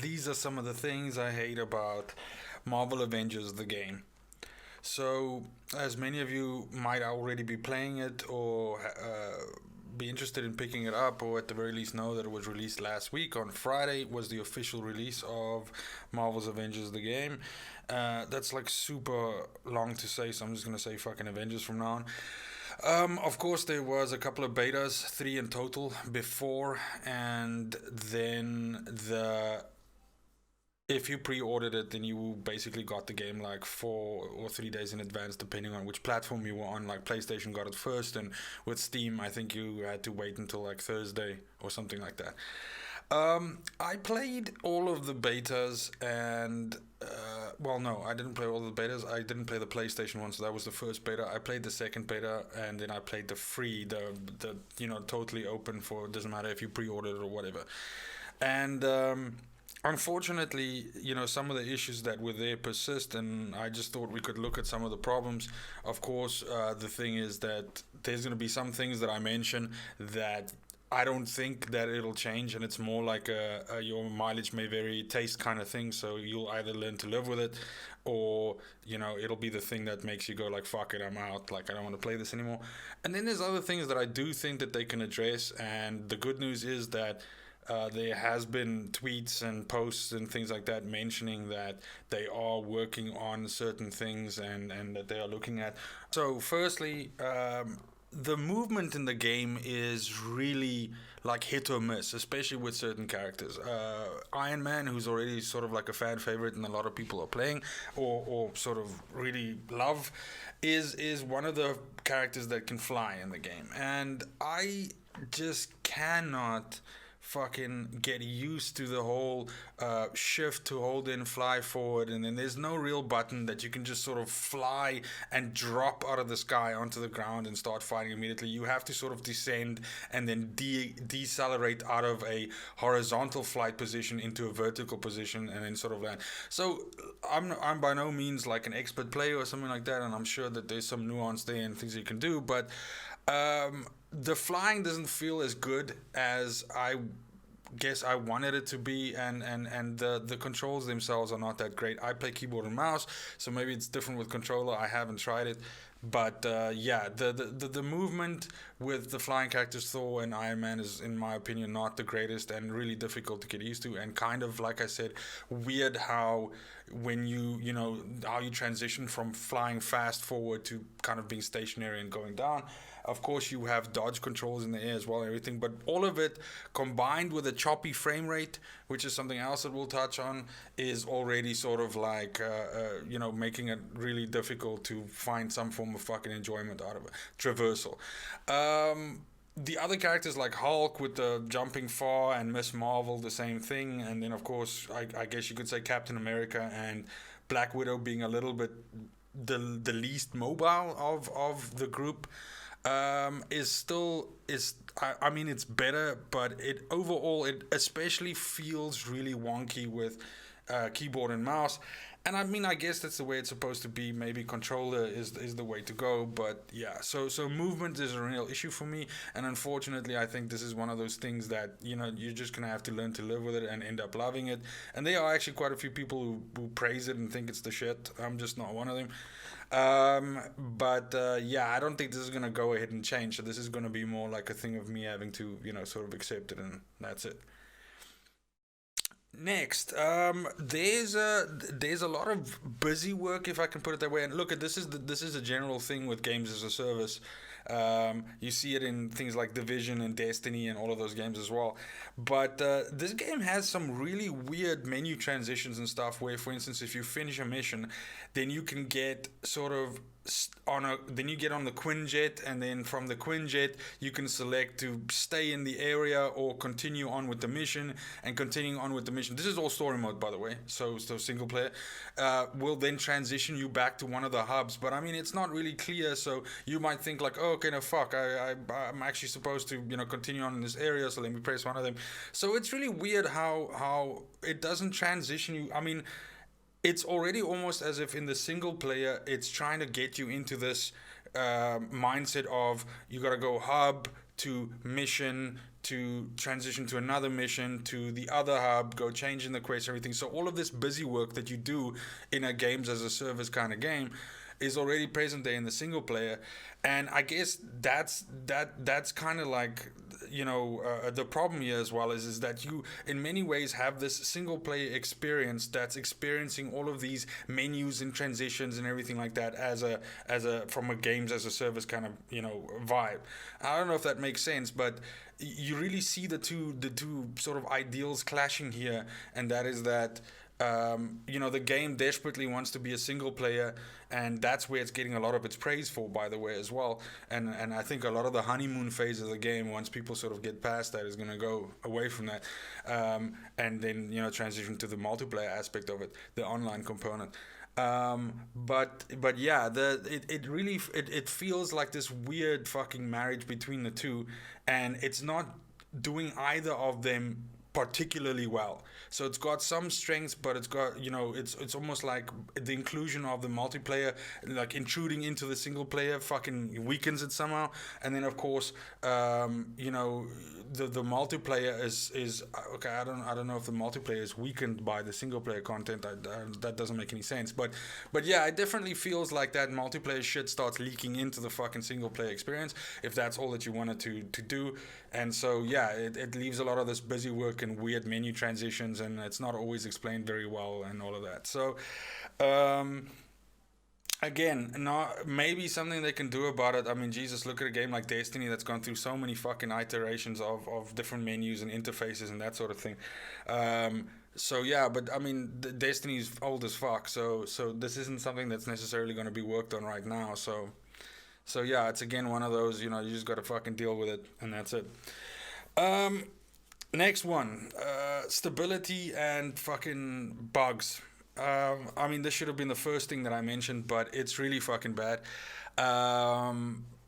these are some of the things I hate about Marvel Avengers, the game. So, as many of you might already be playing it or be interested in picking it up, or at the very least know that it was released last week on Friday, was the official release of Marvel's Avengers, the game. That's like super long to say, so I'm just gonna say fucking Avengers from now on. Of course, there was a couple of betas, three in total, before, and then the if you pre-ordered it, then you basically got the game like 4 or 3 days in advance, depending on which platform you were on. Like PlayStation got it first, and with Steam, I think you had to wait until like Thursday or something like that. I played all of the betas, and well, no, I didn't play all the betas. I didn't play the PlayStation one, so that was the first beta. I played the second beta, and then I played the free, the totally open for, it doesn't matter if you pre-ordered it or whatever. And unfortunately, some of the issues that were there persist, and I just thought we could look at some of the problems. Of course, the thing is that there's going to be some things that I mention that I don't think that it'll change, and it's more like a your mileage may vary taste kind of thing. So you'll either learn to live with it, or it'll be the thing that makes you go like, fuck it, I'm out, like I don't want to play this anymore. And then there's other things that I do think that they can address, and the good news is that there has been tweets and posts and things like that mentioning that they are working on certain things, and that they are looking at. So firstly, the movement in the game is really like hit or miss, especially with certain characters. Iron Man, who's already sort of like a fan favorite and a lot of people are playing or sort of really love, is one of the characters that can fly in the game. And I just cannot fucking get used to the whole shift to hold in, fly forward, and then there's no real button that you can just sort of fly and drop out of the sky onto the ground and start fighting immediately. You have to sort of descend and then decelerate out of a horizontal flight position into a vertical position and then sort of land. So I'm by no means like an expert player or something like that, and I'm sure that there's some nuance there and things you can do, but the flying doesn't feel as good as I guess I wanted it to be, and the controls themselves are not that great. I play keyboard and mouse, so maybe it's different with controller. I haven't tried it, but yeah, the movement with the flying characters Thor and Iron Man is, in my opinion, not the greatest and really difficult to get used to, and kind of like I said, weird how when how you transition from flying fast forward to kind of being stationary and going down. Of course, you have dodge controls in the air as well and everything, but all of it combined with a choppy frame rate, which is something else that we'll touch on, is already sort of like, making it really difficult to find some form of fucking enjoyment out of it. Traversal. The other characters like Hulk with the jumping far, and Miss Marvel, the same thing. And then, of course, I guess you could say Captain America and Black Widow being a little bit the least mobile of the group. Is still is I mean, it's better, but it overall, it especially feels really wonky with keyboard and mouse. And I mean, I guess that's the way it's supposed to be. Maybe controller is the way to go, but yeah. So movement is a real issue for me, and unfortunately, I think this is one of those things that you're just gonna have to learn to live with it and end up loving it. And there are actually quite a few people who praise it and think it's the shit. I'm just not one of them. But yeah, I don't think this is gonna go ahead and change. So this is gonna be more like a thing of me having to sort of accept it, and that's it. Next, there's a lot of busy work, if I can put it that way. And look, at this is a general thing with games as a service. You see it in things like Division and Destiny and all of those games as well. But this game has some really weird menu transitions and stuff. Where, for instance, if you finish a mission, then you can get sort of then you get on the Quinjet, and then from the Quinjet you can select to stay in the area or continue on with the mission. And continuing on with the mission, this is all story mode, by the way, so single player, will then transition you back to one of the hubs. But I mean, it's not really clear, so you might think like, oh, okay, no, fuck, I'm actually supposed to continue on in this area, so let me press one of them. So it's really weird how it doesn't transition you. I mean, it's already almost as if in the single player, it's trying to get you into this mindset of you gotta go hub to mission, to transition to another mission, to the other hub, go change in the quest, everything. So all of this busy work that you do in a games as a service kind of game is already present there in the single player. And I guess that's kind of like, the problem here as well is that you in many ways have this single player experience that's experiencing all of these menus and transitions and everything like that as a from a games as a service kind of vibe. I don't know if that makes sense, but you really see the two sort of ideals clashing here, and that is that the game desperately wants to be a single player, and that's where it's getting a lot of its praise for, by the way, as well. And I think a lot of the honeymoon phase of the game, once people sort of get past that, is going to go away from that, and then transition to the multiplayer aspect of it, the online component. But yeah, it really feels like this weird fucking marriage between the two, and it's not doing either of them particularly well. So it's got some strengths, but it's got it's almost like the inclusion of the multiplayer, like intruding into the single player, fucking weakens it somehow. And then of course the multiplayer is okay. I don't know if the multiplayer is weakened by the single player content. That doesn't make any sense. But yeah, it definitely feels like that multiplayer shit starts leaking into the fucking single player experience, if that's all that you wanted to do. And so yeah, it leaves a lot of this busy work and weird menu transitions, and it's not always explained very well and all of that. So again, maybe something they can do about it. I mean, Jesus, look at a game like Destiny that's gone through so many fucking iterations of different menus and interfaces and that sort of thing. So yeah, but I mean, Destiny's old as fuck, so this isn't something that's necessarily going to be worked on right now. So yeah, it's again one of those, you just got to fucking deal with it, and that's it. Next one, stability and fucking bugs. I mean, this should have been the first thing that I mentioned, but it's really fucking bad.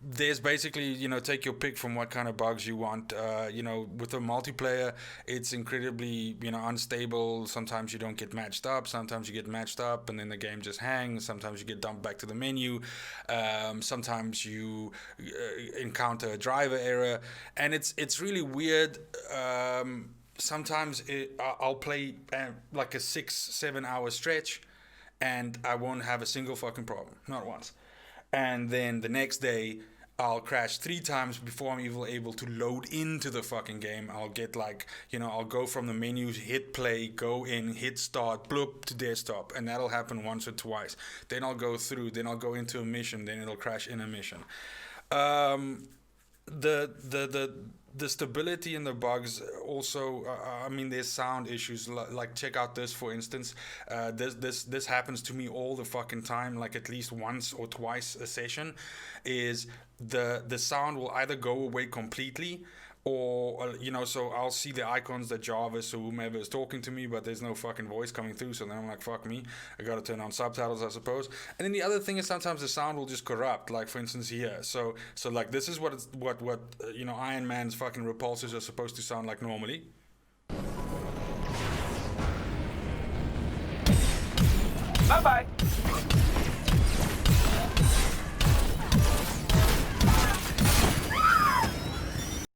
There's basically, take your pick from what kind of bugs you want. With the multiplayer, it's incredibly, unstable. Sometimes you don't get matched up. Sometimes you get matched up and then the game just hangs. Sometimes you get dumped back to the menu. Sometimes you encounter a driver error. And it's really weird. Sometimes I'll play like a 6-7 hour stretch and I won't have a single fucking problem. Not once. And then the next day, I'll crash 3 times before I'm even able to load into the fucking game. I'll get I'll go from the menus, hit play, go in, hit start, bloop to desktop. And that'll happen once or twice. Then I'll go through, then I'll go into a mission, then it'll crash in a mission. The stability and the bugs also, I mean, there's sound issues. Like check out this, for instance. This happens to me all the fucking time, like at least once or twice a session. Is the sound will either go away completely, or so I'll see the icons that Jarvis or whomever is talking to me, but there's no fucking voice coming through. So then I'm like, fuck me, I gotta turn on subtitles, I suppose. And then the other thing is sometimes the sound will just corrupt, like for instance here. So like this is what Iron Man's fucking repulsors are supposed to sound like normally. Bye bye.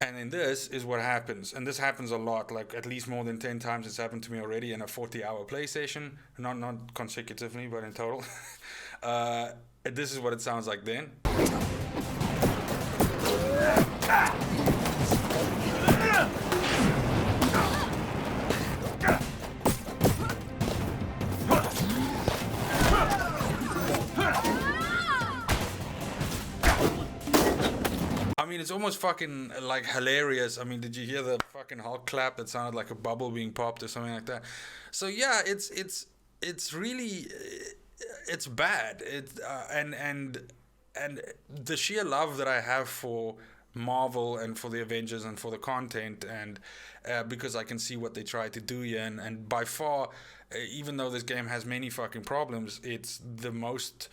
And then this is what happens, and this happens a lot, like at least more than 10 times it's happened to me already in a 40-hour play session, not consecutively, but in total. This is what it sounds like then. I mean, it's almost fucking like hilarious. I mean, did you hear the fucking Hulk clap that sounded like a bubble being popped or something like that? So yeah, it's really it's bad. And the sheer love that I have for Marvel and for the Avengers and for the content, and because I can see what they try to do here, and by far, even though this game has many fucking problems, it's the most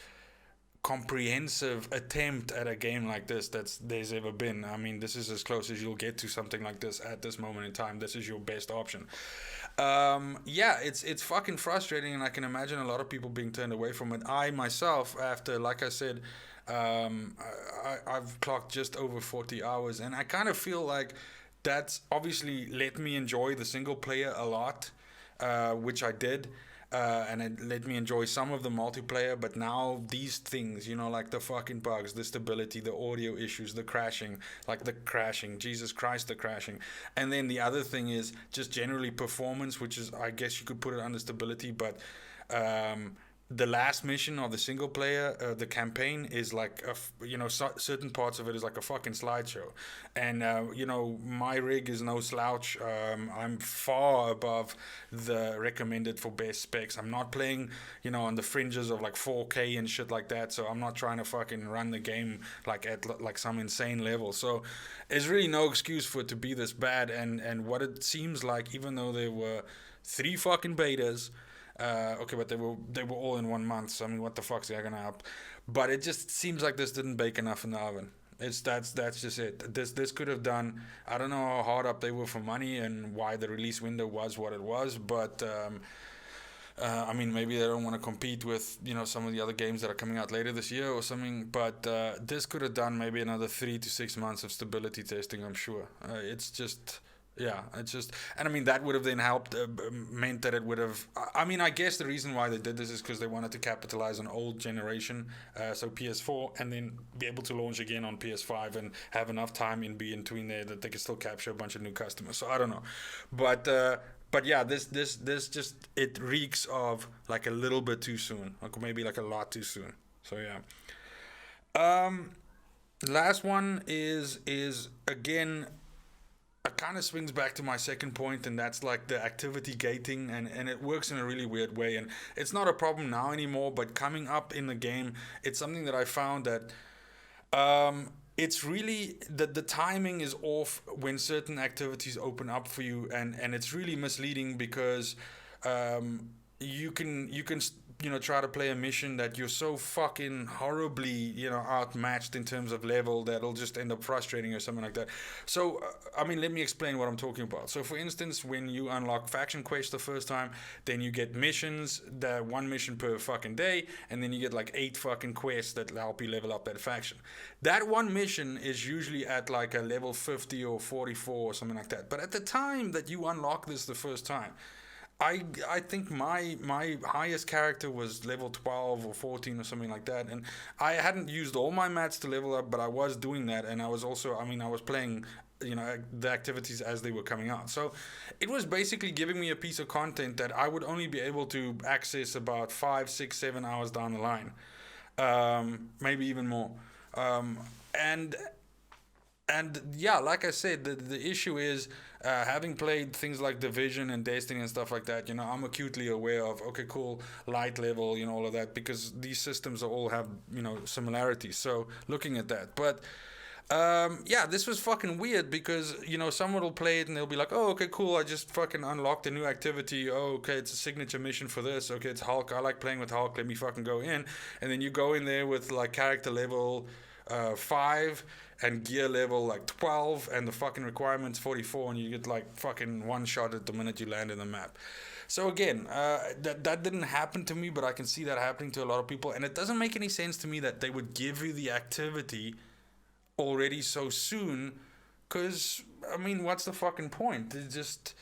comprehensive attempt at a game like this there's ever been. I mean, this is as close as you'll get to something like this at this moment in time. This is your best option. Yeah, it's fucking frustrating, and I can imagine a lot of people being turned away from it. I myself, after, like I said, I've clocked just over 40 hours, and I kind of feel like that's obviously let me enjoy the single player a lot, which I did. And it let me enjoy some of the multiplayer, but now these things, like the fucking bugs, the stability, the audio issues, the crashing, like the crashing, Jesus Christ, the crashing. And then the other thing is just generally performance, which is, I guess you could put it under stability, but the last mission of the single player, the campaign is like certain parts of it is like a fucking slideshow, and my rig is no slouch. I'm far above the recommended for best specs. I'm not playing on the fringes of like 4K and shit like that, so I'm not trying to fucking run the game like at like some insane level. So there's really no excuse for it to be this bad, and what it seems like, even though there were 3 fucking betas. Okay, but they were all in 1 month. So I mean, what the fuck's that gonna help? But it just seems like this didn't bake enough in the oven. That's just it. This could have done. I don't know how hard up they were for money and why the release window was what it was, but I mean, maybe they don't want to compete with some of the other games that are coming out later this year or something. But this could have done maybe another 3 to 6 months of stability testing. I'm sure. It's just. Yeah, it's just, and I mean that would have then helped, meant that it would have. I mean, I guess the reason why they did this is because they wanted to capitalize on old generation, so PS4, and then be able to launch again on PS5 and have enough time in between there that they could still capture a bunch of new customers. So I don't know, but yeah, this just it reeks of like a little bit too soon, like maybe like a lot too soon. So yeah. Last one is again. It kind of swings back to my second point, and that's like the activity gating, and it works in a really weird way, and it's not a problem now anymore, but coming up in the game, it's something that I found that it's really the timing is off when certain activities open up for you, and it's really misleading because you can try to play a mission that you're so fucking horribly outmatched in terms of level that it'll just end up frustrating or something like that. So I mean, let me explain what I'm talking about. So for instance, when you unlock faction quest the first time, then you get missions, the 1 mission per fucking day, and then you get like 8 fucking quests that help you level up that faction. That 1 mission is usually at like a level 50 or 44 or something like that, but at the time that you unlock this the first time, I think my highest character was level 12 or 14 or something like that, and I hadn't used all my mats to level up, but I was doing that, and I was also, I mean, I was playing the activities as they were coming out. So it was basically giving me a piece of content that I would only be able to access about 5, 6, 7 hours down the line, maybe even more. And yeah, like I said, the issue is having played things like Division and Destiny and stuff like that. I'm acutely aware of, okay, cool, light level, all of that, because these systems all have similarities. So looking at that, but yeah, this was fucking weird because someone will play it and they'll be like, oh, okay, cool, I just fucking unlocked a new activity. Oh, okay, it's a signature mission for this. Okay, it's Hulk. I like playing with Hulk. Let me fucking go in. And then you go in there with like character level 5 and gear level like 12, and the fucking requirements 44, and you get like fucking one shot at the minute you land in the map. So again, that didn't happen to me, but I can see that happening to a lot of people, and it doesn't make any sense to me that they would give you the activity already so soon, because I mean, what's the fucking point? It's just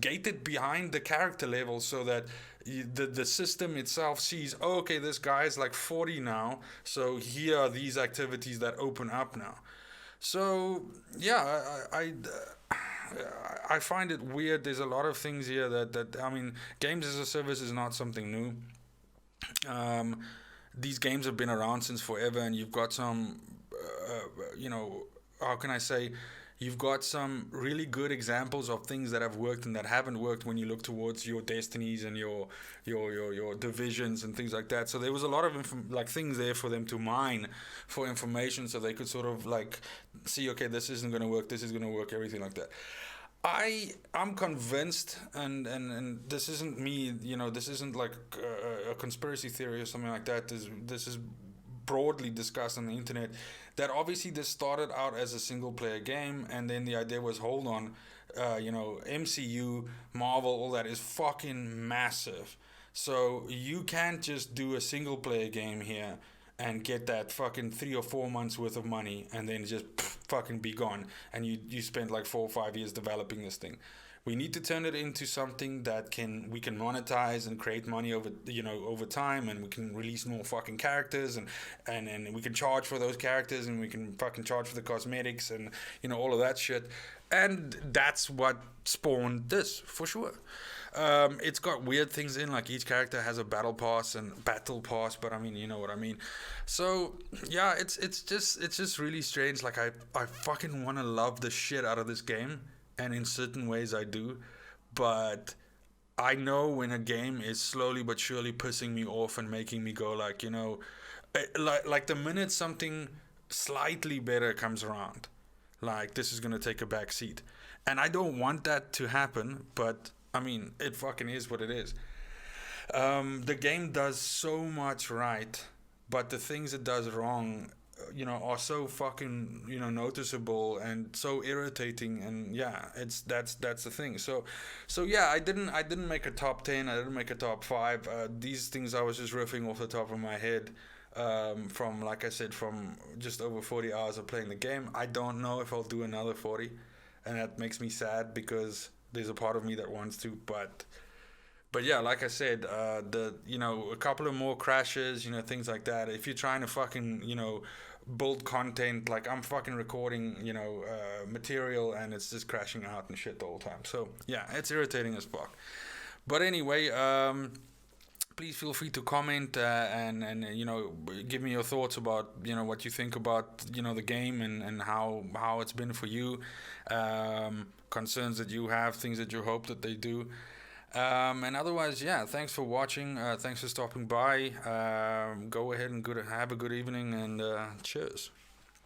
gate it behind the character level so that the system itself sees, oh, okay, this guy's like 40 now, so here are these activities that open up now. So yeah, I find it weird. There's a lot of things here that I mean, games as a service is not something new. These games have been around since forever, and you've got some how can I say, you've got some really good examples of things that have worked and that haven't worked when you look towards your Destinies and your Divisions and things like that. So there was a lot of things there for them to mine for information, so they could sort of like see, okay, this isn't going to work, this is going to work, everything like that. I'm convinced, and this isn't me, this isn't like a conspiracy theory or something like that. This is broadly discussed on the internet, that obviously this started out as a single player game, and then the idea was, hold on, MCU, Marvel, all that is fucking massive, so you can't just do a single player game here and get that fucking 3 or 4 months worth of money and then just fucking be gone, and you spent like 4 or 5 years developing this thing. We need to turn it into something that we can monetize and create money over time, and we can release more fucking characters, and we can charge for those characters, and we can fucking charge for the cosmetics, and all of that shit. And that's what spawned this, for sure. It's got weird things in, like each character has a battle pass, but I mean, you know what I mean. So yeah, it's just really strange. Like I fucking want to love the shit out of this game, and in certain ways I do, but I know when a game is slowly but surely pissing me off and making me go like, like the minute something slightly better comes around, like this is gonna take a back seat, and I don't want that to happen, but I mean, it fucking is what it is. The game does so much right, but the things it does wrong, are so fucking, noticeable and so irritating. And yeah, that's the thing. So yeah, I didn't make a top 10. I didn't make a top 5. These things I was just riffing off the top of my head. From, like I said, from just over 40 hours of playing the game. I don't know if I'll do another 40, and that makes me sad because there's a part of me that wants to, but yeah, like I said, a couple of more crashes, things like that. If you're trying to fucking, build content, like I'm fucking recording, material, and it's just crashing out and shit the whole time. So yeah, it's irritating as fuck. But anyway, please feel free to comment, and give me your thoughts about what you think about the game, and how it's been for you, concerns that you have, things that you hope that they do. And otherwise, yeah, thanks for watching. Thanks for stopping by. Go ahead and have a good evening, and cheers.